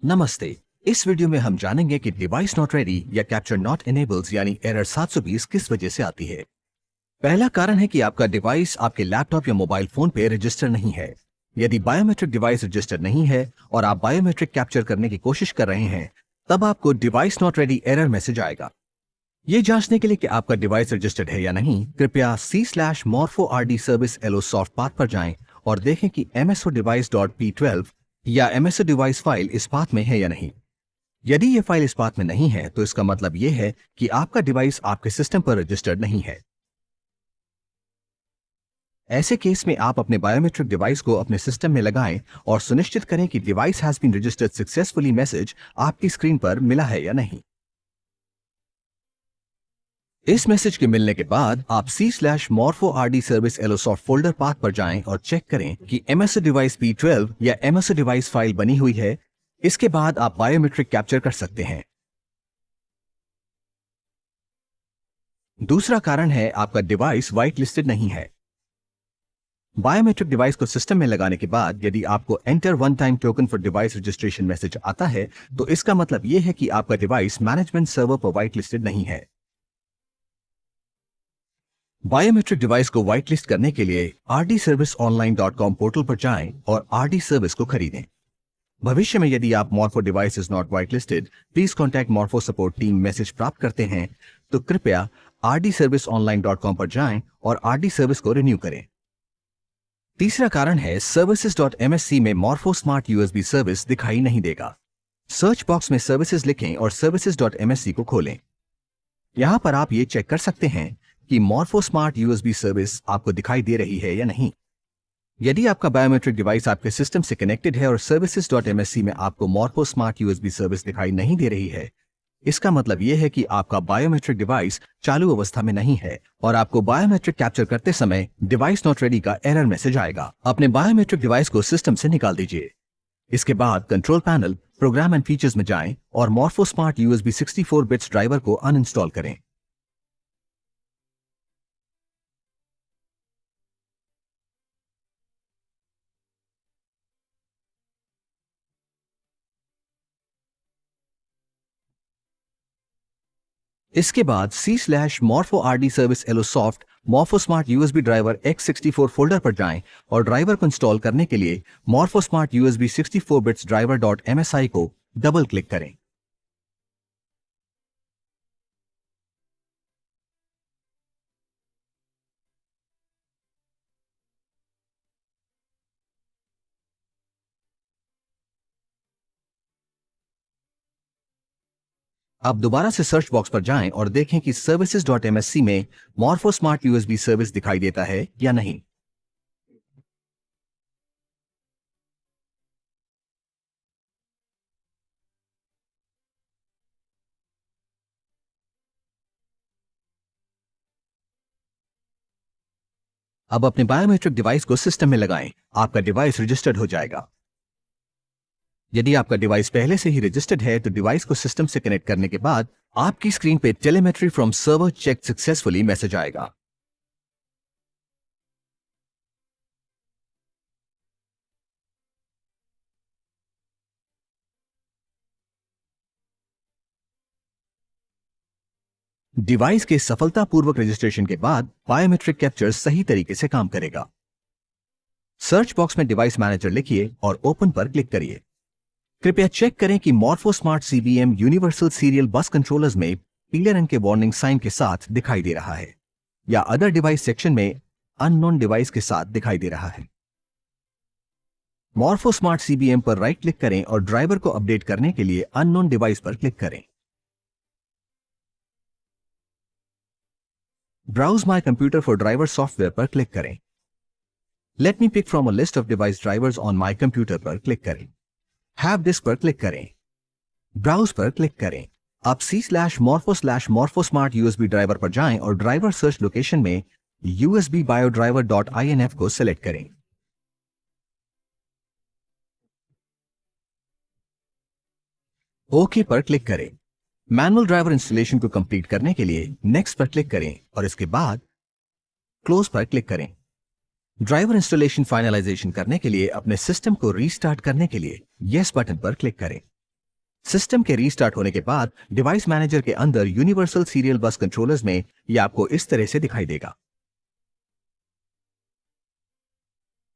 नमस्ते। इस वीडियो में हम जानेंगे कि डिवाइस नॉट रेडी या कैप्चर नॉट इनेबल्स यानी एरर 720 किस वजह से आती है। पहला कारण है कि आपका डिवाइस आपके लैपटॉप या मोबाइल फोन पे रजिस्टर नहीं है। यदि बायोमेट्रिक डिवाइस रजिस्टर नहीं है और आप बायोमेट्रिक कैप्चर करने की कोशिश कर रहे हैं, तब आपको device not ready error message आएगा। ये जांचने के लिए कि आपका डिवाइस रजिस्टर्ड है या नहीं, कृपया c/morphord service elo soft path पर जाएं और देखें कि msodevice.p12 या mso device फाइल इस पाथ में है या नहीं। यदि यह फाइल इस पाथ में नहीं है, तो इसका मतलब यह है कि आपका डिवाइस आपके सिस्टम पर रजिस्टर्ड नहीं है। ऐसे केस में आप अपने बायोमेट्रिक डिवाइस को अपने सिस्टम में लगाएं और सुनिश्चित करें कि device has been registered successfully message आपकी स्क्रीन पर मिला है या नहीं। इस मैसेज के मिलने के बाद आप c/morphord service elo soft folder path पर जाएं और चेक करें कि mso device p12 या mso device फाइल बनी हुई है। इसके बाद आप बायोमेट्रिक कैप्चर कर सकते हैं। दूसरा कारण है आपका डिवाइस व्हाइट लिस्टेड नहीं है। बायोमेट्रिक डिवाइस को सिस्टम में लगाने के बाद यदि आपको enter one time token for device registration message आता है, तो इसका मतलब यह है कि आपका डिवाइस मैनेजमेंट सर्वर पर व्हाइट लिस्टेड नहीं है। बायोमेट्रिक डिवाइस को व्हाइट लिस्ट करने के लिए rdserviceonline.com पोर्टल पर जाएं और RD सर्विस को खरीदें। भविष्य में यदि आप Morpho device is not white listed, please contact Morpho support team message प्राप्त करते हैं, तो कृपया rdserviceonline.com पर जाएं और RD सर्विस को रिन्यू करें। तीसरा कारण है services.msc में Morpho स्मार्ट USB सर्विस दिखाई नहीं देगा। सर्च बॉक्स में सर्विसेज लिखें और services.msc को खोलें। यहां पर आप ये चेक कर सकते हैं कि Morpho स्मार्ट USB सर्विस आपको दिखाई दे रही है या नहीं। यदि आपका बायोमेट्रिक डिवाइस आपके सिस्टम से कनेक्टेड है और services.msc में आपको Morpho स्मार्ट USB सर्विस दिखाई नहीं दे रही है, इसका मतलब यह है कि आपका बायोमेट्रिक डिवाइस चालू अवस्था में नहीं है और आपको बायोमेट्रिक कैप्चर करते समय डिवाइस नॉट रेडी का एरर मैसेज आएगा। अपने बायोमेट्रिक डिवाइस को सिस्टम से निकाल दीजिए। इसके बाद control panel, program and features में जाएं और Morpho smart USB 64 bits driver को अनइंस्टॉल करें। इसके बाद c/morphord service elo soft Morpho Smart USB driver x64 folder पर जाएं और ड्राइवर को इंस्टॉल करने के लिए Morpho Smart USB 64 bits driver.msi को डबल क्लिक करें। अब दोबारा से सर्च बॉक्स पर जाएं और देखें कि services.msc में Morpho Smart USB सर्विस दिखाई देता है या नहीं। अब अपने बायोमेट्रिक डिवाइस को सिस्टम में लगाएं। आपका डिवाइस रजिस्टर्ड हो जाएगा। यदि आपका डिवाइस पहले से ही रजिस्टर्ड है, तो डिवाइस को सिस्टम से कनेक्ट करने के बाद आपकी स्क्रीन पे telemetry from server check successfully message आएगा। डिवाइस के सफलतापूर्वक रजिस्ट्रेशन के बाद बायोमेट्रिक कैप्चर सही तरीके से काम करेगा। सर्च बॉक्स में डिवाइस मैनेजर लिखिए और ओपन पर क्लिक करिए। कृपया चेक करें कि Morpho smart CBM universal serial बस कंट्रोलर्स में पीले रंग के वार्निंग साइन के साथ दिखाई दे रहा है या अदर डिवाइस सेक्शन में अननोन डिवाइस के साथ दिखाई दे रहा है। Morpho स्मार्ट CBM पर राइट क्लिक करें और ड्राइवर को अपडेट करने के लिए अननोन डिवाइस पर क्लिक करें। Browse my computer for driver software पर क्लिक करें। Let me pick from a list of device drivers on my computer पर क्लिक करें। हैव डिस्क पर क्लिक करें। ब्राउज पर क्लिक करें। आप c/morpho smart USB ड्राइवर पर जाएं और ड्राइवर सर्च लोकेशन में USB biodriver.inf को सिलेक्ट करें। ओके पर क्लिक करें। मैनुअल ड्राइवर इंस्टॉलेशन को कंप्लीट करने के लिए नेक्स्ट पर क्लिक करें और इसके बाद क्लोज पर क्लिक करें। ड्राइवर इंस्टॉलेशन फाइनलाइजेशन करने के लिए अपने सिस्टम को रीस्टार्ट करने के लिए यस बटन पर क्लिक करें। सिस्टम के रीस्टार्ट होने के बाद डिवाइस मैनेजर के अंदर यूनिवर्सल सीरियल बस कंट्रोलर्स में ये आपको इस तरह से दिखाई देगा।